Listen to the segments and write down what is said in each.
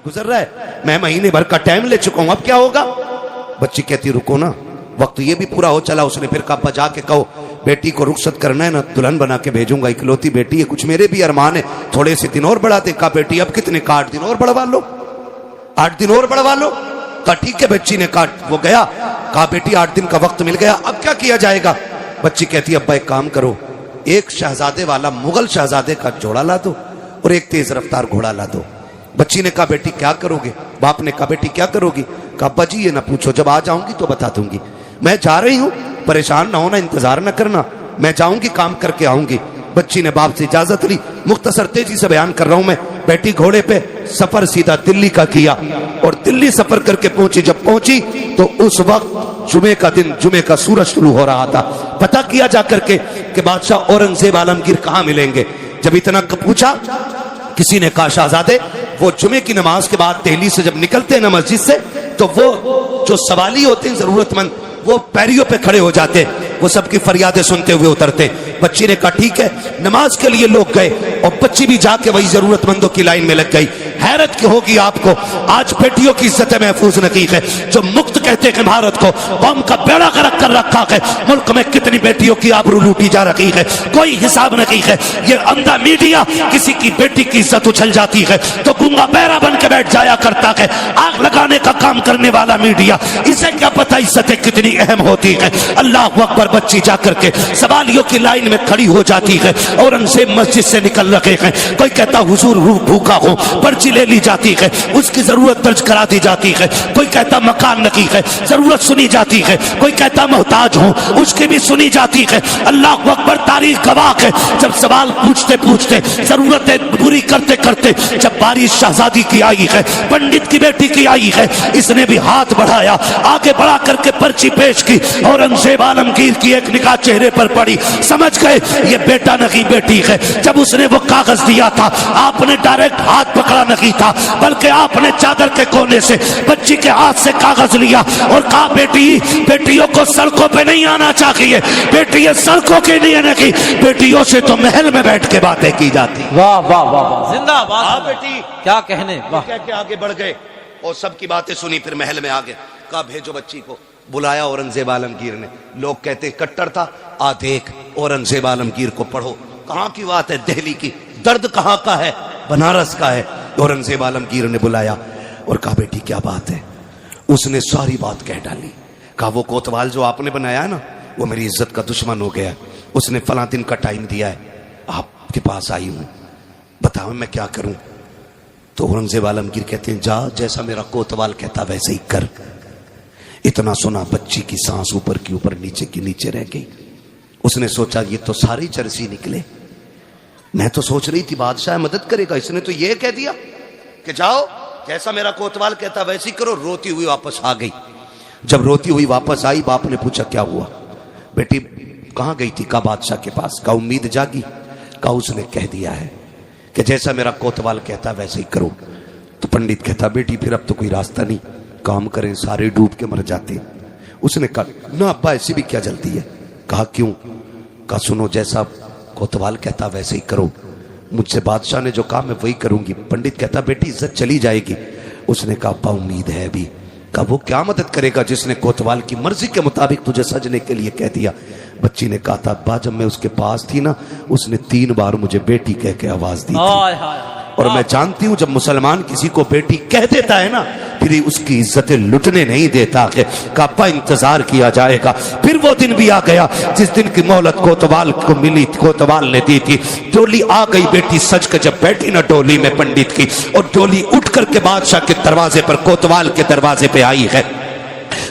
گزر رہا ہے، میں مہینے بھر کا ٹائم لے چکا ہوں، اب کیا ہوگا؟ بچی کہتی رکو نا، وقت یہ بھی پورا ہو چلا۔ اس نے پھر کہا ابا جا کے کہو بیٹی کو رخصت کرنا ہے نا، دلہن بنا کے بھیجوں گا، اکلوتی بیٹی ہے، کچھ میرے بھی ارمان ہے، تھوڑے سے دن اور بڑھا دے۔ کہا بیٹی اب کتنے کا 8 دن اور بڑھوا لو، 8 دن اور بڑھوا لو۔ کہا ٹھیک ہے، بچی نے کہا وہ گیا، کہا بیٹی 8 دن کا وقت مل گیا، اب کیا کیا جائے گا؟ بچی کہتی ابا ایک کام کرو، ایک شہزادے والا مغل شہزادے کا جوڑا لا دو اور ایک تیز رفتار گھوڑا لا دو۔ بچی نے کہا بیٹی کیا کرو گے؟ باپ نے کہا بیٹی کیا کرو گی؟ کہا ابا جی یہ نہ پوچھو، جب آ جاؤں گی تو بتا دوں گی، میں جا رہی ہوں، پریشان نہ ہونا، انتظار نہ کرنا، میں جاؤں گی کام کر کے آؤں گی۔ بچی نے باپ سے اجازت لی، مختصر تیزی سے بیان کر رہا ہوں میں۔ بیٹی گھوڑے پہ، سفر سیدھا دلی کا کیا اور دلی سفر کر کے پہنچی۔ جب پہنچی تو اس وقت جمعے کا دن، جمعے کا سورج طلوع ہو رہا تھا۔ پتہ کیا جا کر کے کہ بادشاہ اورنگزیب عالمگیر کہاں ملیں گے۔ جب اتنا پوچھا، کسی نے کہا شہزادے وہ جمعے کی نماز کے بعد دہلی سے جب نکلتے ہیں نا مسجد سے، تو وہ جو سوالی ہوتے ہیں ضرورت مند، وہ پیریوں پہ کھڑے ہو جاتے، وہ سب کی فریادیں سنتے ہوئے اترتے۔ بچی نے کہا ٹھیک ہے، نماز کے لیے لوگ گئے اور بچی بھی جا کے وہی ضرورت مندوں کی لائن میں لگ گئی۔ حیرت کی ہوگی آپ کو، آج بیٹیوں کی عزت محفوظ نہیں ہے، جو مکت کہتے ہیں بھارت کو، قوم کا بیڑا غرق کر رکھا ہے، ملک میں کتنی بیٹیوں کی آبرو لوٹی جا رہی ہے، کوئی حساب نہیں ہے۔ یہ اندھا میڈیا کسی کی بیٹی کی عزت اچھل جاتی ہے تو گونگا بیرا بن کے بیٹھ جایا کرتا ہے۔ آگ لگانے کا کام کرنے والا میڈیا، اسے کیا پتہ عزتیں کتنی اہم ہوتی ہے۔ اللہ اکبر، بچی جا کر کے سوالیوں کی لائن میں کھڑی ہو جاتی ہے۔ اورنگزیب مسجد سے نکل رہے ہیں، کوئی کہتا حضور بھوکا ہو، پرچی لے لی جاتی ہے، اس کی ضرورت درج کرا دی جاتی ہے۔ کوئی کہتا مکان نہیں ہے، ضرورت سنی جاتی ہے۔ کوئی کہتا محتاج ہوں، اس کی بھی سنی جاتی ہے۔ اللہ اکبر، تاریخ گواہ ہے، جب سوال پوچھتے پوچھتے، ضرورتیں پوری کرتے کرتے، جب بارش شہزادی کی آئی ہے، پنڈت کی بیٹی کی آئی ہے، اس نے بھی ہاتھ بڑھایا، آگے بڑھا کر کے پرچی پیش کی۔ اورنگزیب عالمگیر کی ایک نگاہ چہرے پر پڑی، سمجھ گئے یہ بیٹا نہیں بیٹی ہے۔ جب اس نے وہ کاغذ دیا تھا، آپ نے ڈائریکٹ ہاتھ پکڑا نہیں تھا، بلکہ آپ نے چادر کے کونے سے بچی کے ہاتھ سے کاغذ لیا اور کہا بیٹی، بیٹیوں کو سڑکوں پہ نہیں آنا چاہیے، بیٹی یہ سڑکوں کے لیے نہیں، بیٹیوں سے تو محل میں بیٹھ کے باتیں کی جاتی۔ واہ واہ واہ، زندہ باد بیٹی، کیا کہنے، واہ۔ کہہ کے آگے بڑھ گئے اور سب کی باتیں سنی، پھر محل میں آگے کہا بھیجو بچی کو۔ بلایا اورنگزیب عالمگیر نے، لوگ کہتے کٹر تھا، آ دیکھ اورنگزیب عالمگیر کو پڑھو، کہاں کی بات ہے؟ دہلی کی۔ درد کہاں کا ہے؟ بنارس کا ہے۔ اورنگزیب عالمگیر نے بلایا اور کہا بیٹی کیا بات ہے؟ اس نے ساری بات کہہ ڈالی۔ کہا وہ کوتوال جو آپ نے بنایا ہے نا، وہ میری عزت کا دشمن ہو گیا، اس نے فلاں دن کا ٹائم دیا ہے، آپ کے پاس آئی ہوں، بتاؤ میں کیا کروں؟ تو اورنگزیب عالمگیر کہتے ہیں جا، جیسا میرا کوتوال کہتا ویسے ہی کر۔ اتنا سنا، بچی کی سانس اوپر کی اوپر، نیچے کی نیچے رہ گئی۔ اس نے سوچا یہ تو سارے چرسی نکلے، میں تو سوچ رہی تھی بادشاہ مدد کرے گا، اس نے تو یہ کہہ دیا کہ جاؤ جیسا میرا کوتوال کہتا ویسے ہی کرو۔ روتی ہوئی واپس آ گئی۔ جب روتی ہوئی واپس آئی، باپ نے پوچھا کیا ہوا بیٹی، کہاں گئی تھی؟ کہا بادشاہ کے پاس۔ کہا امید جاگی؟ کہا اس نے کہہ دیا ہے کہ جیسا میرا کوتوال کہتا ویسے ہی کرو۔ تو پنڈت کہتا بیٹی پھر اب تو کوئی راستہ نہیں، کام کریں، سارے ڈوب کے مر جاتے۔ اس نے کہا نہ ابا ایسی بھی کیا جلدی ہے؟ کہا کیوں؟ کہا سنو، جیسا کوتوال کہتا ویسے ہی کرو، مجھ سے بادشاہ نے جو کہا میں وہی کروں گی۔ پنڈت کہتا بیٹی عزت چلی جائے گی۔ اس نے کہا ابا امید ہے بھی۔ کہا وہ کیا مدد کرے گا جس نے کوتوال کی مرضی کے مطابق تجھے سجنے کے لیے کہہ دیا؟ بچی نے کہا تھا ابا جب میں اس کے پاس تھی نا، اس نے 3 بار مجھے بیٹی کہہ کے آواز دی تھی، اور میں جانتی ہوں جب مسلمان کسی کو بیٹی کہہ دیتا ہے نا، پھر اس کی عزتیں لٹنے نہیں دیتا ہے۔ کہا ابا انتظار کیا جائے گا۔ پھر وہ دن بھی آ گیا جس دن کی مہلت کوتوال کو ملی، کوتوال نے دی تھی۔ ڈولی آ گئی، بیٹی سج کے جب بیٹھی نا ڈولی میں پنڈت کی، اور ڈولی اٹھ کر کے بادشاہ کے دروازے پر، کوتوال کے دروازے پہ آئی ہے۔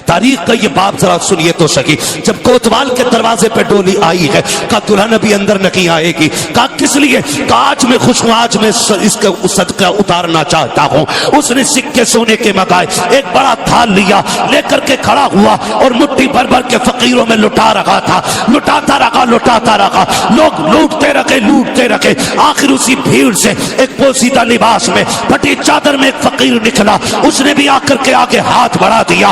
تاریخ کا یہ باب ذرا سنیے تو سکی۔ جب کوتوال کے دروازے پہ ڈولی آئی ہے، کہا دلہن ابھی اندر نہیں آئے گی۔ کہا کس لیے؟ کہا آج میں خوش ہوں، آج میں اس کا صدقہ اتارنا چاہتا ہوں۔ اس نے سکے سونے کے منگائے، ایک بڑا تھال لیا، لے کر کے کھڑا ہوا اور مٹھی بھر بھر کے فقیروں میں لٹا رہا تھا، لٹاتا رہا۔ لوگ لوٹتے رکھے۔ آخر اسی بھیڑ سے ایک پوشیدہ لباس میں، پھٹی چادر میں ایک فقیر نکلا، اس نے بھی آ کر کے آگے ہاتھ بڑھا دیا۔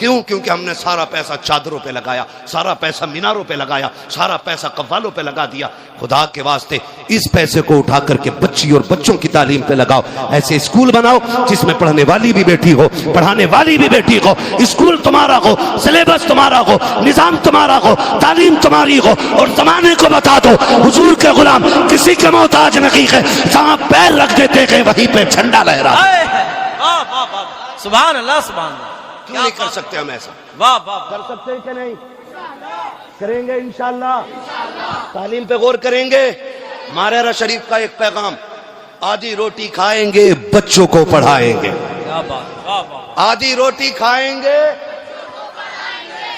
کیوں؟ کیونکہ ہم نے سارا پیسہ چادروں پہ لگایا، سارا پیسہ میناروں پہ لگایا، سارا پیسہ قوالوں پہ لگا دیا۔ خدا کے واسطے اس پیسے کو اٹھا کر کے بچی اور بچوں کی تعلیم پہ لگاؤ۔ ایسے اسکول بناؤ جس میں پڑھنے والی بھی بیٹی ہو، پڑھانے والی بھی بیٹی ہو، اسکول تمہارا ہو، سلیبس تمہارا ہو، نظام تمہارا ہو، تعلیم تمہاری ہو، اور زمانے کو بتا دو حضور کے غلام کسی کے محتاج نہیں ہے، جہاں پیر رکھ دیتے گئے وہیں پہ جھنڈا لہرا۔ واہ واہ واہ، سبحان اللہ سبحان اللہ۔ کیوں نہیں کر سکتے ہم ایسا؟ واہ واہ، کر سکتے ہیں کہ نہیں؟ کریں گے انشاءاللہ۔ تعلیم پہ غور کریں گے۔ ماررہ شریف کا ایک پیغام، آدھی روٹی کھائیں گے بچوں کو پڑھائیں گے۔ کیا بات، واہ واہ، آدھی روٹی کھائیں گے،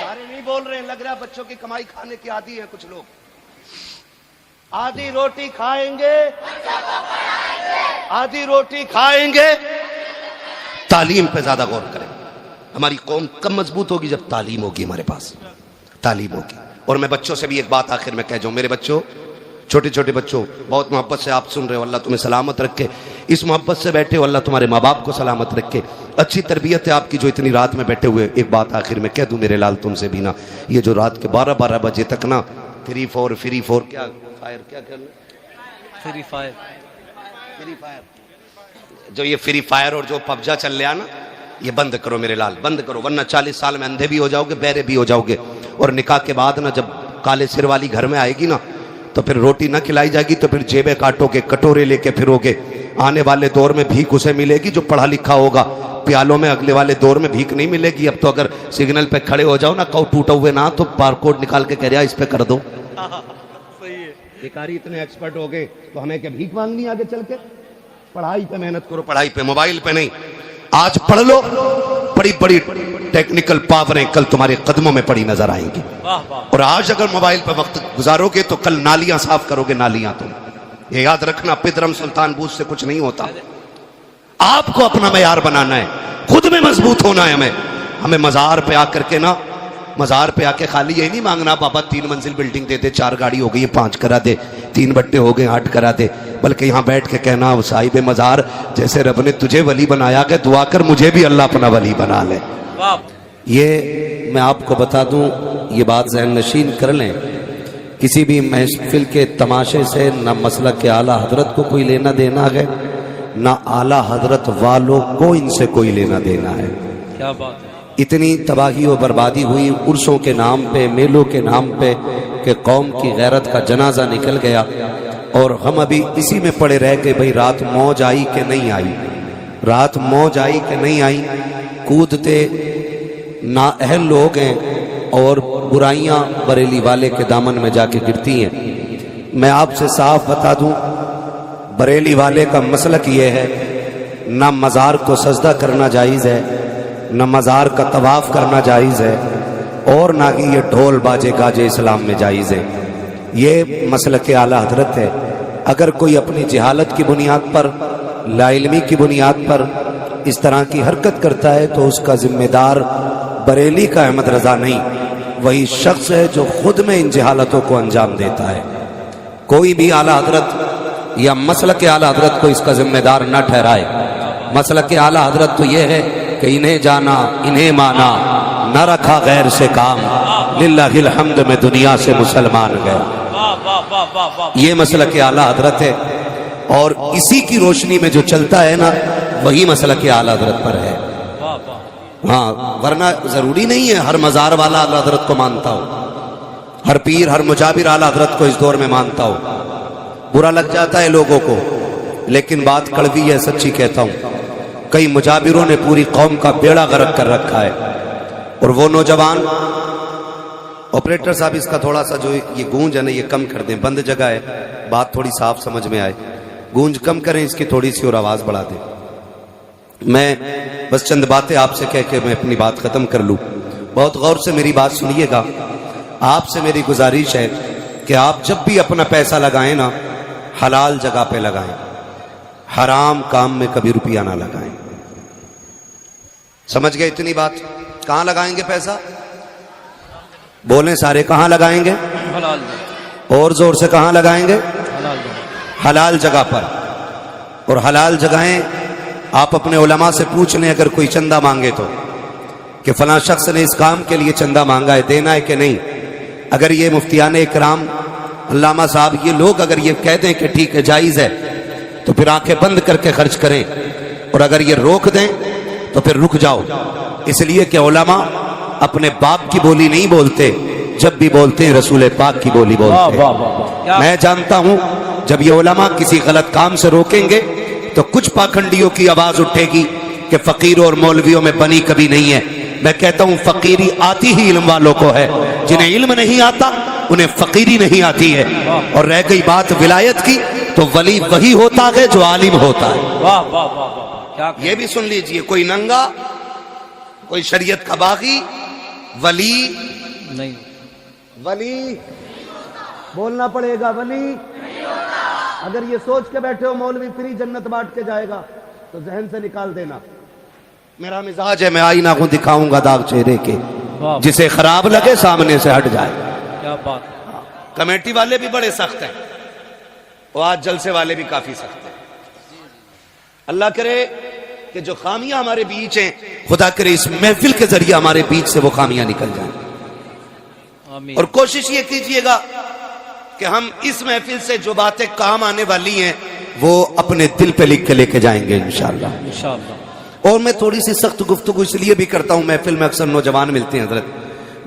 سارے نہیں بول رہے ہیں، لگ رہا ہے بچوں کی کمائی کھانے کی عادی ہے کچھ لوگ۔ آدھی روٹی کھائیں گے، آدھی روٹی کھائیں گے۔ تعلیم پہ زیادہ غور کریں۔ ہماری قوم کم مضبوط ہوگی جب تعلیم ہوگی، ہمارے پاس تعلیم ہوگی۔ اور میں بچوں سے بھی ایک بات آخر میں کہہ جاؤں، میرے بچوں، چھوٹے چھوٹے بچوں، بہت محبت سے آپ سن رہے ہو، اللہ تمہیں سلامت رکھے، اس محبت سے بیٹھے ہو، اللہ تمہارے ماں باپ کو سلامت رکھے، اچھی تربیت ہے آپ کی جو اتنی رات میں بیٹھے ہوئے۔ ایک بات آخر میں کہہ دوں میرے لال تم سے بھی نا، یہ جو رات کے 12 بجے تک نا فری فور کیا فائر کیا کرنا، فری فائر، جو یہ فری فائر اور جو پبجا چل رہا نا، یہ بند کرو میرے لال، بند کرو، ورنہ 40 سال میں اندھے بھی ہو جاؤ گے، بہرے بھی ہو جاؤ گے۔ اور نکاح کے بعد نا جب کالے سر والی گھر میں آئے گی نا تو پھر روٹی نہ کھلائی جائے گی تو پھر جیبیں کاٹو گے، کٹورے لے کے پھرو گے۔ آنے والے دور میں بھیک اسے ملے گی جو پڑھا لکھا ہوگا، پیالوں میں اگلے والے دور میں بھیک نہیں ملے گی۔ اب تو اگر سگنل پہ کھڑے ہو جاؤ نا، کہو ٹوٹا ہوئے نہ تو بار کوڈ نکال کے کہہ رہا اس پہ کر دو۔ صحیح ہے۔ بیکاری اتنے ایکسپرٹ ہو گئے تو ہمیں کیا بھیک مانگنی آگے چل کے؟ پڑھائی پہ محنت کرو، پڑھائی پہ، موبائل پہ نہیں۔ آج پڑھ لو، بڑی بڑی ٹیکنیکل پاوریں کل تمہارے قدموں میں پڑی نظر آئیں گی۔ واہ واہ، اور آج اگر موبائل پہ وقت گزارو گے تو کل نالیاں صاف کرو گے، نالیاں تم۔ یہ یاد رکھنا، پدرم سلطان بوز سے کچھ نہیں ہوتا۔ آپ کو اپنا معیار بنانا ہے، خود میں مضبوط ہونا ہے۔ ہمیں مزار پہ آ کر کے نا، مزار پہ آ کے خالی یہی نہیں مانگنا بابا 3 منزل بلڈنگ دے دے، 4 گاڑی ہو گئی 5 کرا دے، 3 بٹے ہو گئے 8 کرا دے، بلکہ یہاں بیٹھ کے کہنا صاحب مزار جیسے رب نے تجھے ولی بنایا کہ دعا کر مجھے بھی اللہ اپنا ولی بنا لے۔ واہ، یہ میں آپ کو بتا دوں، یہ بات ذہن نشین کر لیں، کسی بھی محفل کے تماشے سے نہ مسلک کے اعلیٰ حضرت کو کوئی لینا دینا ہے، نہ اعلیٰ حضرت والوں کو ان سے کوئی لینا دینا ہے۔ کیا بات ہے، اتنی تباہی و بربادی ہوئی عرسوں کے نام پہ، میلوں کے نام پہ، کہ قوم کی غیرت کا جنازہ نکل گیا، اور ہم ابھی اسی میں پڑے رہ گئے بھئی رات موج آئی کہ نہیں آئی، رات موج آئی کہ نہیں آئی۔ کودتے نااہل لوگ ہیں اور برائیاں بریلی والے کے دامن میں جا کے گرتی ہیں۔ میں آپ سے صاف بتا دوں، بریلی والے کا مسلک یہ ہے، نہ مزار کو سجدہ کرنا جائز ہے، نہ مزار کا طواف کرنا جائز ہے، اور نہ ہی یہ ڈھول باجے گاجے اسلام میں جائز ہے۔ یہ مسلک اعلیٰ حضرت ہے۔ اگر کوئی اپنی جہالت کی بنیاد پر، لا علمی کی بنیاد پر اس طرح کی حرکت کرتا ہے تو اس کا ذمہ دار بریلی کا احمد رضا نہیں، وہی شخص ہے جو خود میں ان جہالتوں کو انجام دیتا ہے۔ کوئی بھی اعلیٰ حضرت یا مسلک اعلیٰ حضرت کو اس کا ذمہ دار نہ ٹھہرائے۔ مسلک اعلیٰ حضرت تو یہ ہے کہ انہیں جانا، انہیں مانا، نہ رکھا غیر سے کام، للہ الحمد میں دنیا سے مسلمان گئے۔ واہ واہ واہ واہ واہ، یہ مسلک اعلیٰ حضرت ہے، اور اسی کی روشنی میں جو چلتا ہے نا وہی مسلک اعلیٰ حضرت پر ہے۔ واہ واہ، ہاں، ورنہ ضروری نہیں ہے ہر مزار والا اعلیٰ حضرت کو مانتا ہو، ہر پیر ہر مجابر اعلیٰ حضرت کو اس دور میں مانتا ہو۔ برا لگ جاتا ہے لوگوں کو، لیکن بات کڑوی ہے، سچی کہتا ہوں۔ کئی مجابروں نے پوری قوم کا بیڑا غرق کر رکھا ہے، اور وہ نوجوان، آپریٹر صاحب اس کا تھوڑا سا جو یہ گونج ہے نا یہ کم کر دیں، بند جگہ ہے، بات تھوڑی صاف سمجھ میں آئے، گونج کم کریں اس کی تھوڑی سی اور آواز بڑھا دیں۔ میں بس چند باتیں آپ سے کہہ کے میں اپنی بات ختم کر لوں۔ بہت غور سے میری بات سنیے گا۔ آپ سے میری گزارش ہے کہ آپ جب بھی اپنا پیسہ لگائیں نا حلال جگہ پہ لگائیں، حرام کام میں کبھی روپیہ نہ لگائیں۔ سمجھ گئے اتنی بات؟ کہاں لگائیں گے پیسہ؟ بولیں سارے، کہاں لگائیں گے؟ حلال جگہ، اور زور سے کہاں لگائیں گے؟ حلال جگہ، حلال جگہ پر۔ اور حلال جگہیں آپ اپنے علماء سے پوچھ لیں، اگر کوئی چندہ مانگے تو کہ فلاں شخص نے اس کام کے لیے چندہ مانگا ہے، دینا ہے کہ نہیں. اگر یہ مفتیان اکرام، علامہ صاحب، یہ لوگ اگر یہ کہہ دیں کہ ٹھیک ہے جائز ہے تو پھر آنکھیں بند کر کے خرچ کریں، اور اگر یہ روک دیں تو پھر رک جاؤ. اس لیے کہ علماء اپنے باپ کی بولی نہیں بولتے، جب بھی بولتے ہیں رسول پاک کی بولی بولتے ہیں. میں جانتا ہوں جب یہ علماء کسی غلط کام سے روکیں گے تو کچھ پاکھنڈیوں کی آواز اٹھے گی کہ فقیروں اور مولویوں میں بنی کبھی نہیں ہے. میں کہتا ہوں فقیری آتی ہی علم والوں کو ہے، جنہیں علم نہیں آتا انہیں فقیری نہیں آتی ہے. اور رہ گئی بات ولایت کی تو ولی وہی ہوتا ہے جو عالم ہوتا ہے. واہ واہ واہ واہ، کیا یہ بھی سن لیجئے، کوئی ننگا، کوئی شریعت کا باغی ولی نہیں. ولی بولنا پڑے گا، ولی. اگر یہ سوچ کے بیٹھے ہو مولوی فری جنت بانٹ کے جائے گا تو ذہن سے نکال دینا. میرا مزاج ہے میں آئینہ کو دکھاؤں گا داغ چہرے کے، جسے خراب لگے سامنے سے ہٹ جائے. کیا بات. کمیٹی والے بھی بڑے سخت ہیں، اور آج جلسے والے بھی کافی سخت ہیں. اللہ کرے کہ جو خامیاں ہمارے بیچ ہیں، خدا کرے اس محفل کے ذریعے ہمارے بیچ سے وہ خامیاں نکل جائیں. آمین. اور کوشش یہ کیجئے گا کہ ہم اس محفل سے جو باتیں کام آنے والی ہیں وہ اپنے دل پہ لکھ کے لے کے جائیں گے انشاءاللہ. انشاءاللہ. اور میں تھوڑی سی سخت گفتگو اس لیے بھی کرتا ہوں، محفل میں اکثر نوجوان ملتے ہیں حضرت،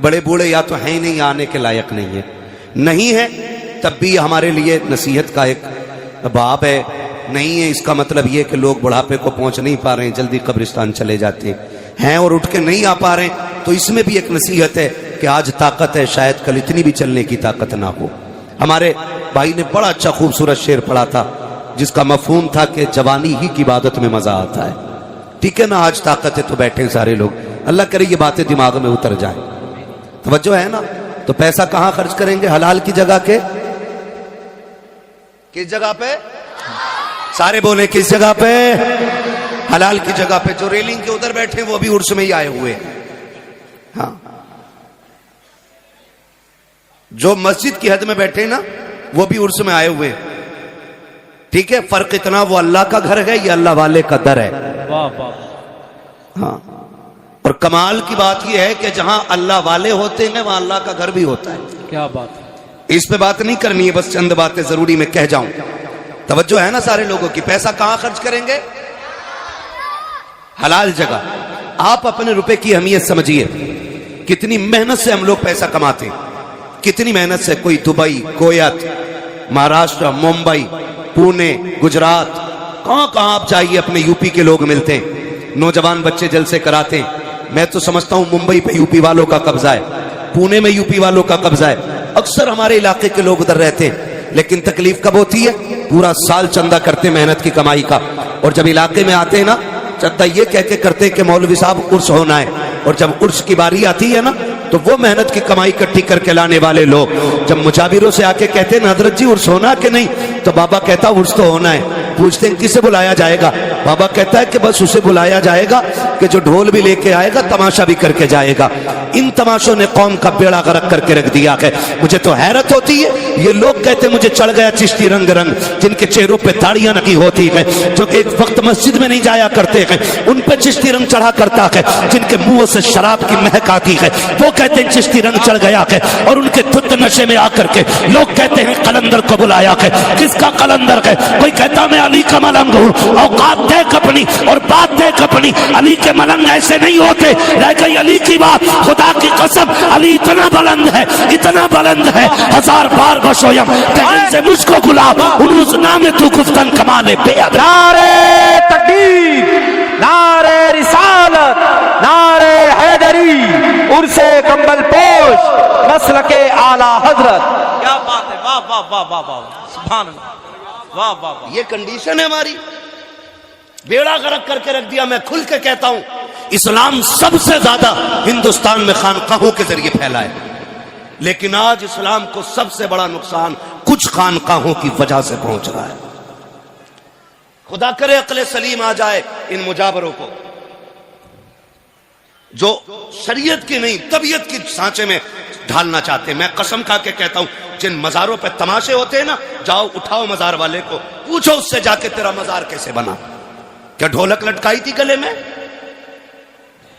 بڑے بوڑھے یا تو ہیں نہیں، آنے کے لائق نہیں ہے، نہیں ہے تب بھی ہمارے لیے نصیحت کا ایک باب ہے. نہیں ہے اس کا مطلب یہ کہ لوگ بڑھاپے کو پہنچ نہیں پا رہے ہیں، جلدی قبرستان چلے جاتے ہیں اور اٹھ کے نہیں آ پا رہے ہیں، تو اس میں بھی ایک نصیحت ہے کہ آج طاقت ہے، شاید کل اتنی بھی چلنے کی طاقت نہ ہو. ہمارے بھائی نے بڑا اچھا خوبصورت شعر پڑھا تھا جس کا مفہوم تھا کہ جوانی ہی کی عبادت میں مزہ آتا ہے. ٹھیک ہے نا، آج طاقت ہے تو بیٹھے سارے لوگ، اللہ کرے یہ باتیں دماغ میں اتر جائیں. توجہ ہے نا؟ تو پیسہ کہاں خرچ کریں گے؟ حلال کی جگہ کے، کس جگہ پہ؟ سارے بولیں کس جگہ پہ؟ حلال کی جگہ پہ. جو ریلنگ کے ادھر بیٹھے وہ بھی عرس میں ہی آئے ہوئے ہیں. ہاں، جو مسجد کی حد میں بیٹھے نا وہ بھی عرس میں آئے ہوئے ہیں. ٹھیک ہے، فرق اتنا وہ اللہ کا گھر ہے، یہ اللہ والے کا در ہے. واہ واہ. ہاں، اور کمال کی بات یہ ہے کہ جہاں اللہ والے ہوتے ہیں وہاں اللہ کا گھر بھی ہوتا ہے. کیا بات. اس پہ بات نہیں کرنی ہے، بس چند باتیں ضروری میں کہہ جاؤں. توجہ ہے نا سارے لوگوں کی؟ پیسہ کہاں خرچ کریں گے؟ حلال جگہ. آپ اپنے روپے کی اہمیت سمجھیے. کتنی محنت سے ہم لوگ پیسہ کماتے ہیں، کتنی محنت سے. کوئی دبئی، کویت، مہاراشٹر، ممبئی، پونے، گجرات، کہاں کہاں آپ جائیے اپنے یو پی کے لوگ ملتے ہیں، نوجوان بچے جلسے کراتے ہیں. میں تو سمجھتا ہوں ممبئی پہ یو پی والوں کا قبضہ ہے، پونے میں یو پی والوں کا قبضہ ہے. اکثر ہمارے علاقے کے لوگ ادھر رہتے ہیں، لیکن تکلیف کب ہوتی ہے؟ پورا سال چندہ کرتے محنت کی کمائی کا، اور جب علاقے میں آتے ہیں نا چندہ یہ کہہ کے کرتے کہ مولوی صاحب عرس ہونا ہے، اور جب عرس کی باری آتی ہے نا تو وہ محنت کی کمائی اکٹھی کر کے لانے والے لوگ جب مجاوروں سے آ کے کہتے ہیں حضرت جی عرس ہونا کہ نہیں، تو بابا کہتا عرس تو ہونا ہے. پوچھتے ہیں کسے بلایا جائے گا؟ بابا کہتا ہے کہ بس اسے بلایا جائے گا کہ جو ڈھول بھی لے کے آئے گا، تماشا بھی کر کے جائے گا. ان تماشوں نے قوم کا بیڑا غرق کر کے رکھ دیا ہے. مجھے تو حیرت ہوتی ہے، یہ لوگ کہتے ہیں مجھے چڑھ گیا چشتی رنگ رنگ، جن کے چہروں پہ داڑیاں لگی ہوتی ہیں، جو کہ ایک وقت مسجد میں نہیں جایا کرتے ہیں، ان پہ چشتی رنگ چڑھا کرتا ہے. جن کے منہ سے شراب کی مہک آتی ہے وہ کہتے ہیں چشتی رنگ چڑھ گیا ہے، اور ان کے دھت نشے میں آ کر کے لوگ کہتے ہیں قلندر کو بلایا ہے. کس کا قلندر ہے؟ کوئی کہتا میں علی کا ملنگ ہوں، اوقات دیکھ اپنی اور بات دیکھ اپنی. علی کے ملنگ ایسے نہیں ہوتے. رہ گئی علی کی بات، خدا کی قسم علی اتنا بلند ہے، اتنا بلند ہے، ہزار بار بشویم کہیں سے مجھ کو گلاب انوز نام تو گفتن کمالے بے عدل. نعرے تکبیر، نعرے رسالت، نعرے حیدری، عرس کمبل پوش، مسلک اعلی حضرت. کیا بات ہے. واہ واہ واہ واہ واہ. سبحان اللہ. واہ واہ واہ. یہ کنڈیشن ہے ہماری، بیڑا غرق کر کے رکھ دیا. میں کھل کے کہتا ہوں اسلام سب سے زیادہ ہندوستان میں خانقاہوں کے ذریعے پھیلا ہے، لیکن آج اسلام کو سب سے بڑا نقصان کچھ خانقاہوں کی وجہ سے پہنچ رہا ہے. خدا کرے عقل سلیم آ جائے ان مجاوروں کو جو شریعت کی نہیں طبیعت کی سانچے میں ڈھالنا چاہتے ہیں. میں قسم کھا کے کہتا ہوں جن مزاروں پہ تماشے ہوتے ہیں نا، جاؤ اٹھاؤ مزار والے کو، پوچھو اس سے جا کے تیرا مزار کیسے بنا؟ کیا ڈھولک لٹکائی تھی گلے میں؟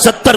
70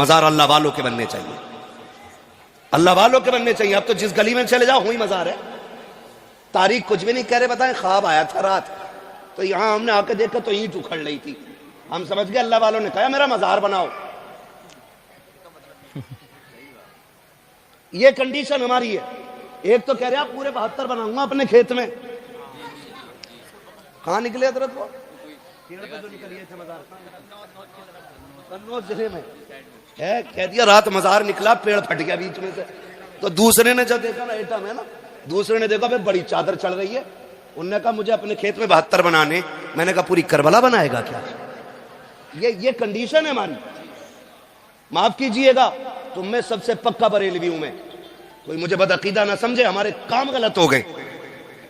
مزار اللہ والوں کے بننے چاہیے، اللہ والوں کے بننے چاہیے. اب تو جس گلی میں چلے جاؤ وہی مزار ہے. تاریخ کچھ بھی نہیں کہہ رہے. بتائیں خواب آیا تھا رات تو یہاں ہم نے آ کے دیکھا تو اینٹ اکھڑ رہی تھی. ہم سمجھ گئے اللہ والوں نے کہا میرا مزار بناؤ. یہ کنڈیشن ہماری ہے. ایک تو کہہ رہے آپ پورے 72 بناؤں گا اپنے کھیت میں. کہاں نکلے حضرت وہ ضلع میں ہے. کہہ دیا رات مزار نکلا پیڑ پھٹ گیا بیچ میں سے. تو دوسرے نے جب دیکھا نا ایٹم ہے نا, دوسرے نے دیکھا بھائی بڑی چادر چڑھ رہی ہے. انہوں نے کہا مجھے اپنے کھیت میں 72 بنانے. میں نے کہا پوری کربلا بنائے گا کیا؟ یہ کنڈیشن ہے ہماری. معاف کیجئے گا تم میں سب سے پکا بریلوی ہوں میں, کوئی مجھے بدعقیدہ نہ سمجھے. ہمارے کام غلط ہو گئے,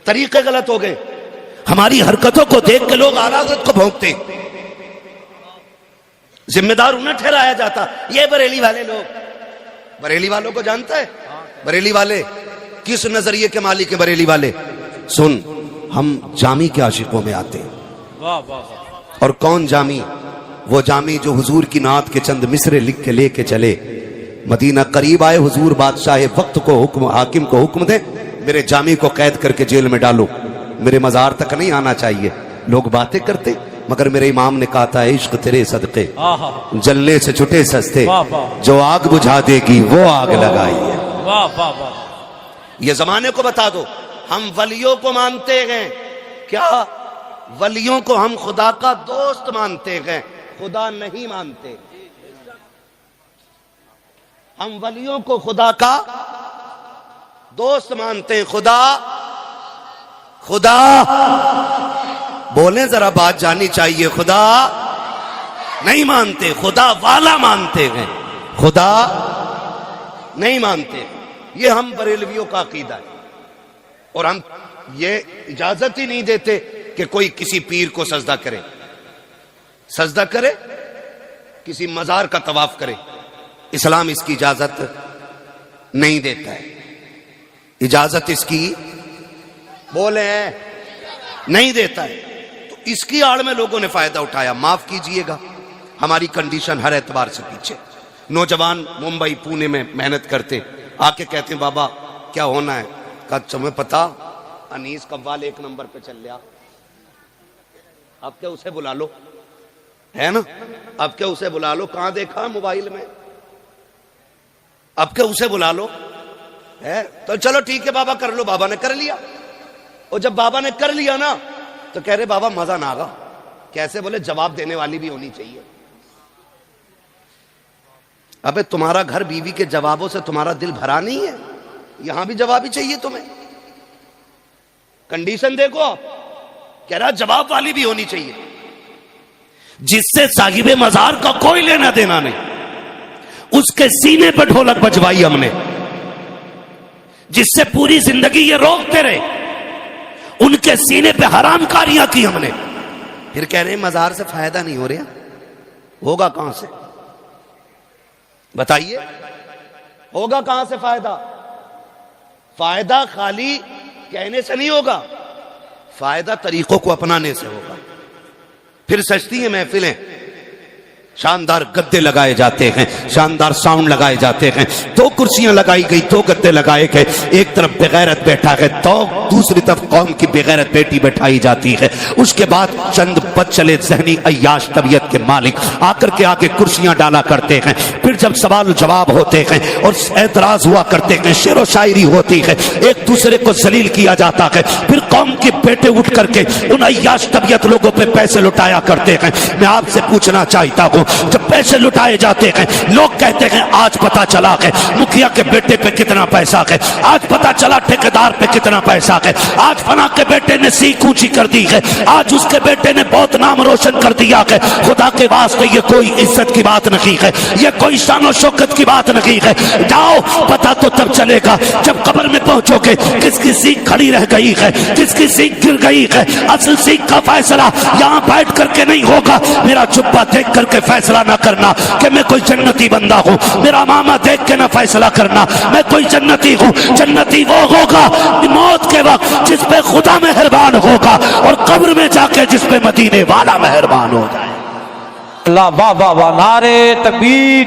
طریقے غلط ہو گئے, ہماری حرکتوں کو دیکھ کے لوگ اعلیٰ حضرت کو بھونکتے. ذمہ دار انہیں ٹھہرایا جاتا. یہ بریلی والے لوگ, بریلی والوں کو جانتا ہے؟ بریلی والے کس نظریے کے مالک ہیں؟ بریلی والے سن, ہم جامی کے عاشقوں میں آتے ہیں. واہ واہ واہ. اور کون جامی؟ وہ جامی جو حضور کی نعت کے چند مصرے لکھ کے لے کے چلے. مدینہ قریب آئے, حضور بادشاہ وقت کو حکم, حاکم کو حکم دے میرے جامی کو قید کر کے جیل میں ڈالو, میرے مزار تک نہیں آنا چاہیے. لوگ باتیں کرتے, مگر میرے امام نے کہا تھا عشق تیرے صدقے جلنے سے چھٹے سستے, جو آگ بجھا دے گی وہ آگ لگائی ہے. واہ واہ واہ. یہ زمانے کو بتا دو. ہم ولیوں کو مانتے ہیں کیا؟ ولیوں کو ہم خدا کا دوست مانتے ہیں, خدا نہیں مانتے. ہم ولیوں کو خدا کا دوست مانتے ہیں. خدا بولیں ذرا, بات جانی چاہیے. خدا نہیں مانتے, خدا والا مانتے ہیں, خدا نہیں مانتے. یہ ہم بریلویوں کا عقیدہ ہے. اور ہم یہ اجازت ہی نہیں دیتے کہ کوئی کسی پیر کو سجدہ کرے, سجدہ کرے, کسی مزار کا طواف کرے. اسلام اس کی اجازت نہیں دیتا ہے. اجازت اس کی بولے نہیں دیتا ہے. تو اس کی آڑ میں لوگوں نے فائدہ اٹھایا. معاف کیجئے گا ہماری کنڈیشن ہر اعتبار سے پیچھے. نوجوان ممبئی پونے میں محنت کرتے, آ کے کہتے ہیں بابا کیا ہونا ہے؟ کہا تمہیں پتا انیس قوال 1 نمبر پہ چل رہا, اب کیا اسے بلا لو, ہے نا, اب کیا اسے بلا لو. کہاں دیکھا موبائل میں, اب کیا اسے بلا لو ہے. تو چلو ٹھیک ہے بابا کر لو. بابا نے کر لیا. اور جب بابا نے کر لیا نا تو کہہ رہے بابا مزہ نہ آگا. کیسے؟ بولے جواب دینے والی بھی ہونی چاہیے. ابے تمہارا گھر بیوی کے جوابوں سے تمہارا دل بھرا نہیں ہے؟ یہاں بھی جواب ہی چاہیے تمہیں. کنڈیشن دیکھو آپ, کہہ رہا جواب والی بھی ہونی چاہیے, جس سے صاحب مزار کا کوئی لینا دینا نہیں. اس کے سینے پہ ڈھولک بجوائی ہم نے, جس سے پوری زندگی یہ روکتے رہے. ان کے سینے پہ حرام کاریاں کی ہم نے. پھر کہہ رہے ہیں مزار سے فائدہ نہیں ہو رہا. ہوگا کہاں سے بتائیے؟ ہوگا کہاں سے فائدہ؟ فائدہ خالی کہنے سے نہیں ہوگا, فائدہ طریقوں کو اپنانے سے ہوگا. پھر سجتی ہیں محفلیں, شاندار گدے لگائے جاتے ہیں, شاندار ساؤنڈ لگائے جاتے ہیں, 2 کرسیاں لگائی گئی, 2 گدے لگائے گئے, ایک طرف بغیرت بیٹھا ہے تو دوسری طرف قوم کی بغیرت بیٹی بیٹھائی جاتی ہے. اس کے بعد چند بد چلے ذہنی عیاش طبیعت کے مالک آ کر کے آگے کرسیاں ڈالا کرتے ہیں. پھر جب سوال و جواب ہوتے ہیں اور اعتراض ہوا کرتے ہیں, شعر و شاعری ہوتی ہے, ایک دوسرے کو ذلیل کیا جاتا ہے. پھر قوم کے بیٹے اٹھ کر کے ان عیاش طبیعت لوگوں پہ پیسے لٹایا کرتے ہیں. میں آپ سے پوچھنا چاہتا ہوں, جب پیسے لٹائے جاتے ہیں لوگ کہتے ہیں آج پتا چلا کہ مکھیا کے بیٹے پہ کتنا پیسہ ہے, آج پتا چلا ٹھیکیدار پہ کتنا پیسہ ہے, آج فلاں کے بیٹے نے سیکھ اونچی کر دی ہے, آج اس کے بیٹے نے بہت نام روشن کر دیا ہے. خدا کے واسطے یہ کوئی عزت کی بات نہیں ہے, یہ کوئی شان و شوکت کی بات نہیں ہے. جاؤ, پتا تو تب چلے گا جب قبر میں پہنچو گے کس کی سیکھ کھڑی رہ گئی ہے, کس کی سیکھ گر گئی ہے. اصل سیکھ کا فیصلہ یہاں بیٹھ کر کے نہیں ہوگا. میرا جبہ دیکھ کر کے فیصلہ نہ کرنا کہ میں کوئی جنتی بندہ ہوں, میرا ماما دیکھ کے نہ فیصلہ کرنا میں کوئی جنتی ہوں. جنتی وہ ہوگا موت کے وقت جس پہ خدا مہربان ہوگا, اور قبر میں جا کے جس پہ مدینے والا مہربان ہو جائے. اللہ, واہ واہ واہ, نعرے تکبیر,